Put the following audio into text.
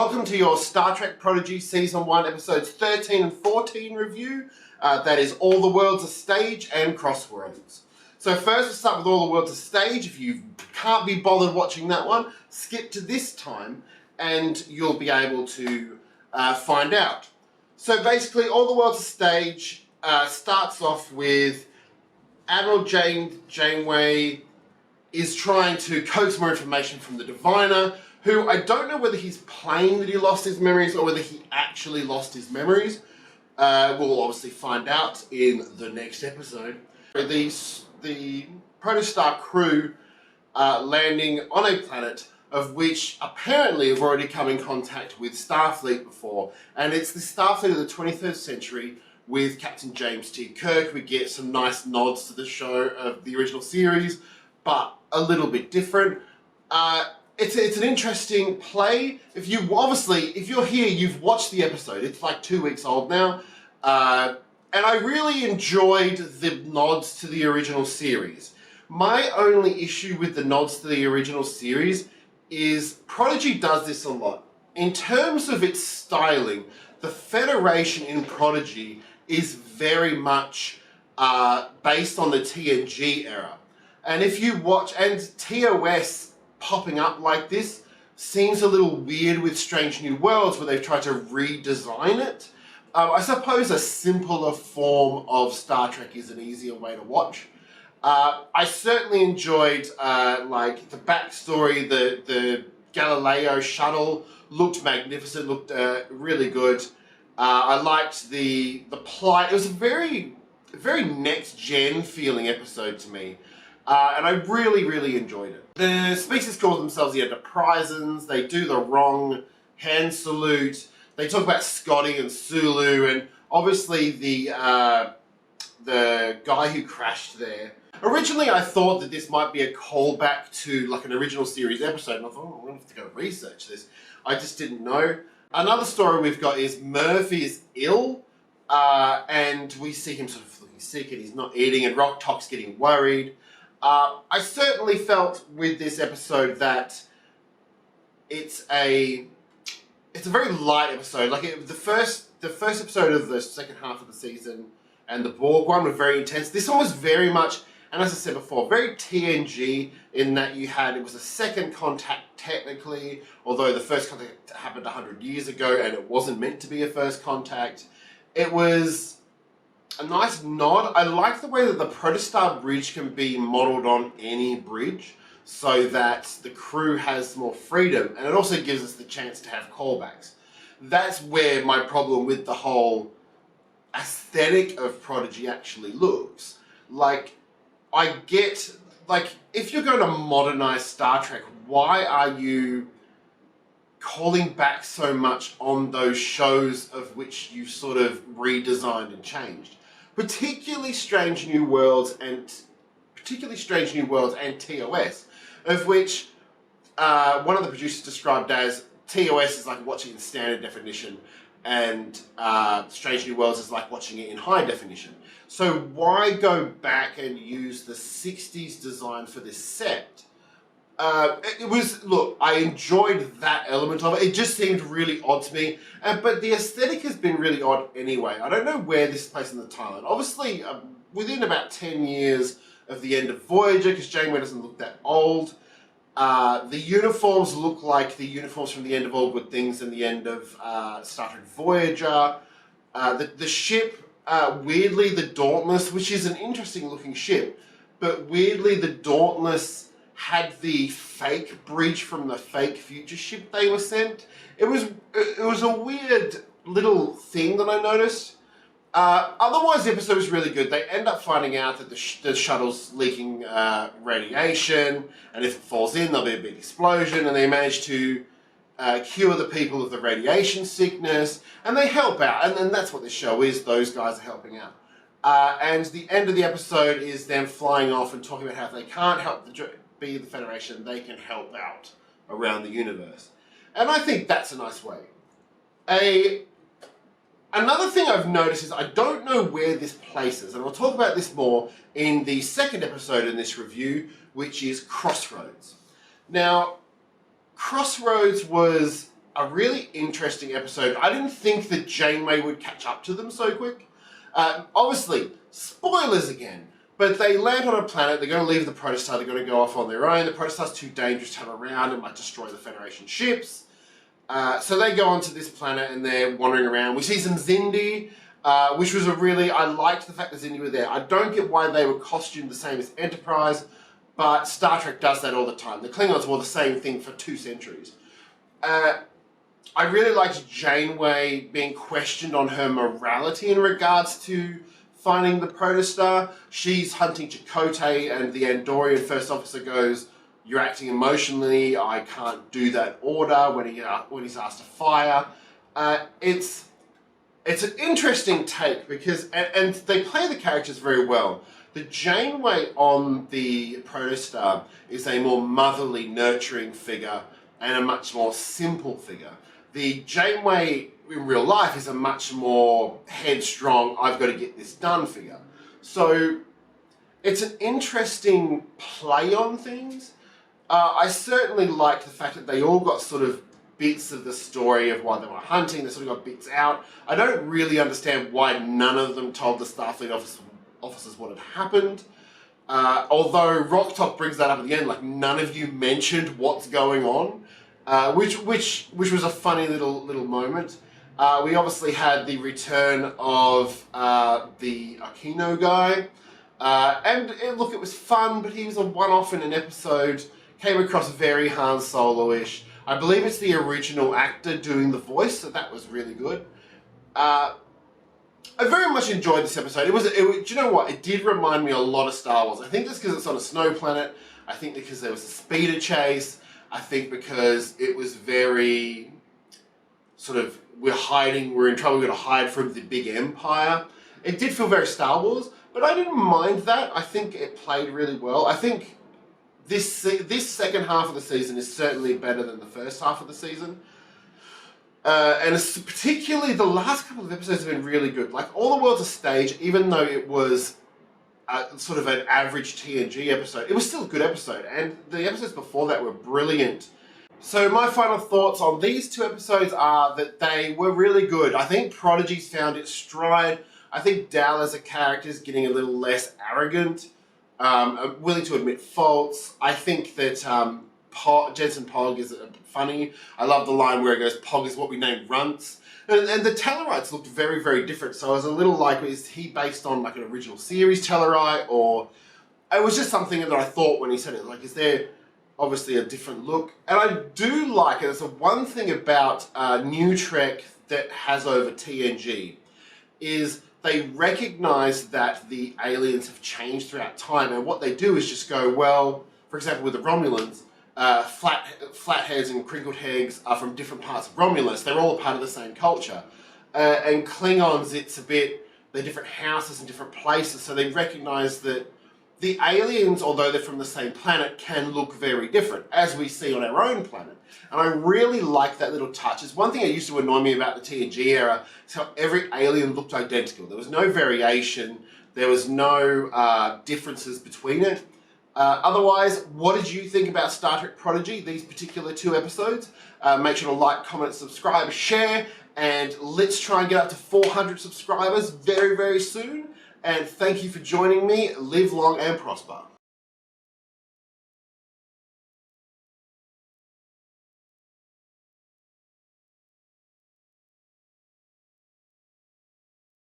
welcome to your Star Trek Prodigy Season 1 Episodes 13 and 14 review. That is All the Worlds a Stage and Crossroads. So first we'll start with All the Worlds a Stage. If you can't be bothered watching that one, skip to this time and you'll be able to find out. So basically All the Worlds a Stage starts off with Admiral Janeway is trying to coax more information from the Diviner, who I don't know whether he's playing that he lost his memories or whether he actually lost his memories. We'll obviously find out in the next episode. The Protostar crew landing on a planet of which apparently have already come in contact with Starfleet before, and it's the Starfleet of the 23rd century with Captain James T. Kirk. We get some nice nods to the show of the original series, but a little bit different. It's an interesting play. If you're here, you've watched the episode. It's like 2 weeks old now. And I really enjoyed the nods to the original series. My only issue with the nods to the original series is Prodigy does this a lot. In terms of its styling, the Federation in Prodigy is very much based on the TNG era. And if you watch, and TOS popping up like this seems a little weird with Strange New Worlds, where they've tried to redesign it. I suppose a simpler form of Star Trek is an easier way to watch. I certainly enjoyed like the backstory. The Galileo shuttle looked magnificent, looked really good. I liked the plot. It was a very next gen feeling episode to me. And I really enjoyed it. The species call themselves the Enterprisans. They do the wrong hand salute. They talk about Scotty and Sulu, and obviously the guy who crashed there. Originally, I thought that this might be a callback to like an original series episode, and I thought, I'm going to have to go research this. I just didn't know. Another story we've got is Murphy is ill, and we see him sort of looking sick, and he's not eating, and Rock Talk's getting worried. I certainly felt with this episode that it's a very light episode. Like the first episode of the second half of the season and the Borg one were very intense. This one was very much, and as I said before, very TNG in that it was a second contact technically, although the first contact happened 100 years ago and it wasn't meant to be a first contact. It was a nice nod. I like the way that the Protostar bridge can be modelled on any bridge so that the crew has more freedom, and it also gives us the chance to have callbacks. That's where my problem with the whole aesthetic of Prodigy actually looks. Like, I get, like, if you're going to modernise Star Trek, why are you calling back so much on those shows of which you sort of redesigned and changed? Particularly Strange New Worlds and TOS, of which one of the producers described as TOS is like watching in standard definition, and Strange New Worlds is like watching it in high definition. So why go back and use the 60s design for this set? Look, I enjoyed that element of it. It just seemed really odd to me. But the aesthetic has been really odd anyway. I don't know where this is placed in the timeline. Obviously, within about 10 years of the end of Voyager, because Janeway doesn't look that old. The uniforms look like the uniforms from the end of All Good Things and the end of Star Trek Voyager. The ship, weirdly, the Dauntless, which is an interesting looking ship, but weirdly the Dauntless had the fake bridge from the fake future ship they were sent. It was a weird little thing that I noticed. Otherwise, the episode was really good. They end up finding out that the shuttle's leaking radiation, and if it falls in, there'll be a big explosion, and they manage to cure the people of the radiation sickness, and they help out, and that's what this show is. Those guys are helping out. And the end of the episode is them flying off and talking about how if they can't help be the Federation, they can help out around the universe. And I think that's a nice way. Another thing I've noticed is I don't know where this places, and I'll talk about this more in the second episode in this review, which is Crossroads. Now, Crossroads was a really interesting episode. I didn't think that Janeway would catch up to them so quick. Obviously, spoilers again, but they land on a planet, they're going to leave the Protostar, they're going to go off on their own. The Protostar's too dangerous to have around, it might destroy the Federation ships. So they go onto this planet and they're wandering around. We see some Xindi, which was I liked the fact that Xindi were there. I don't get why they were costumed the same as Enterprise, but Star Trek does that all the time. The Klingons wore the same thing for 2 centuries. I really liked Janeway being questioned on her morality in regards to finding the Protostar. She's hunting Chakotay and the Andorian first officer goes, "You're acting emotionally, I can't do that order," when he's asked to fire. It's an interesting take because, and they play the characters very well. The Janeway on the Protostar is a more motherly, nurturing figure and a much more simple figure. The Janeway in real life is a much more headstrong, I've got to get this done figure. So it's an interesting play on things. I certainly like the fact that they all got sort of bits of the story of why they were hunting, they sort of got bits out. I don't really understand why none of them told the Starfleet officers what had happened. Although Rocktop brings that up at the end, like none of you mentioned what's going on, which was a funny little moment. We obviously had the return of the Aquino guy, and look, it was fun, but he was a one-off in an episode. Came across very Han Solo-ish. I believe it's the original actor doing the voice, so that was really good. I very much enjoyed this episode. Do you know what? It did remind me a lot of Star Wars. I think that's because it's on a snow planet. I think because there was a speeder chase. I think because it was very sort of, we're in trouble, we're going to hide from the big empire. It did feel very Star Wars, but I didn't mind that. I think it played really well. I think this second half of the season is certainly better than the first half of the season. And particularly the last couple of episodes have been really good. Like, All the World's a Stage, even though it was sort of an average TNG episode, it was still a good episode. And the episodes before that were brilliant. So my final thoughts on these 2 episodes are that they were really good. I think Prodigy's found its stride. I think Dal as a character is getting a little less arrogant, willing to admit faults. I think that Jensen Pog is funny. I love the line where it goes, "Pog is what we name runts." And the Tellarites looked very, very different. So I was a little like, is he based on like an original series Tellarite? Or it was just something that I thought when he said it, like, is there obviously a different look? And I do like it. It's the one thing about New Trek that has over TNG is they recognize that the aliens have changed throughout time, and what they do is just go, well, for example, with the Romulans, flatheads and crinkled heads are from different parts of Romulus. They're all a part of the same culture. And Klingons, it's a bit, they're different houses and different places, so they recognize that the aliens, although they're from the same planet, can look very different, as we see on our own planet. And I really like that little touch. It's one thing that used to annoy me about the TNG era, is how every alien looked identical. There was no variation, there was no differences between it. Otherwise, what did you think about Star Trek Prodigy, these particular 2 episodes? Make sure to like, comment, subscribe, share, and let's try and get up to 400 subscribers very, very soon. And thank you for joining me. Live long and prosper.